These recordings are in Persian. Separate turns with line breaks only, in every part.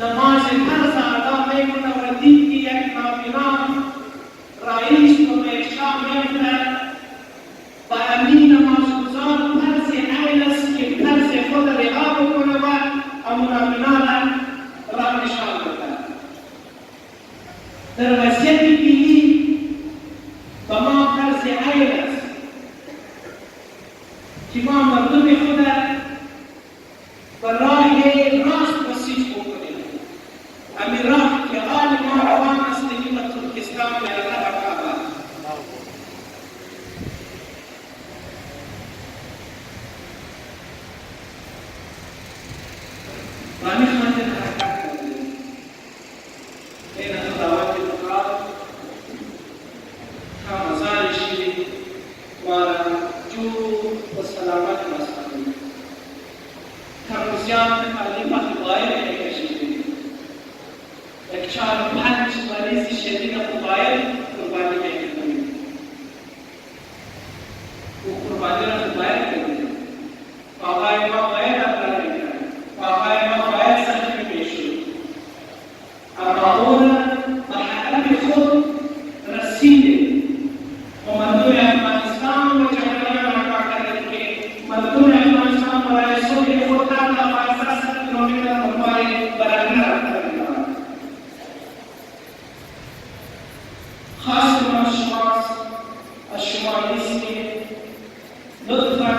نماز فرض ادا میکنه و دید که یک نابینا رئیس و به اشام میکنه و امین نمازگزار فرض عین است که فرض خود رها بکنه و امون نابینا را نشان بده. در وضعیت دینی و ما فرض عین است که ما مردم خود و راه راست بسیج بکنیم. همین راه که آل ما روان است که به ترکستان و الله کعبه. و همین خاطر حرکت کردیم. این خداوند بخواد تا مزارشی و جور و سلامت بسازیم. ترمزیان تعلیم خواهر کشیدیم. یک 4-5 مریض شدید خواهر قربانی میکنیم. و قربانی را خواهر کنیم. آقای ما خواهر افراد میکنیم. آقای ما خواهر سخت میشود. اما اون مرحله خود رسیده. و مردم افغانستان و جمهوری آمریکا کرده که مردم افغانستان برای صلح خود در افغانستان کیلومتر مربع برقرار کرده. خاص ما شماست از شما نیستیم. لطفاً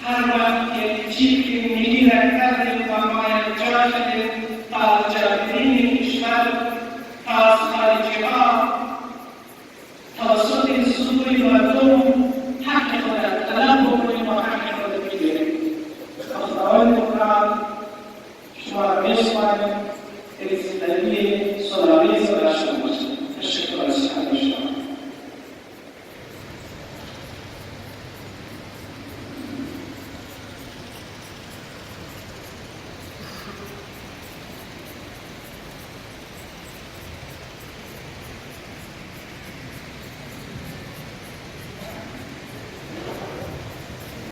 هر وقت که چیزی که میگی را کردیم و ما جا شدیم از جانبین کشور از خارجی ها توسط صدور مردم حق خود را طلب بکنیم و حق خود بگیریم. خداوند قرآن شما را می‌سپاریم.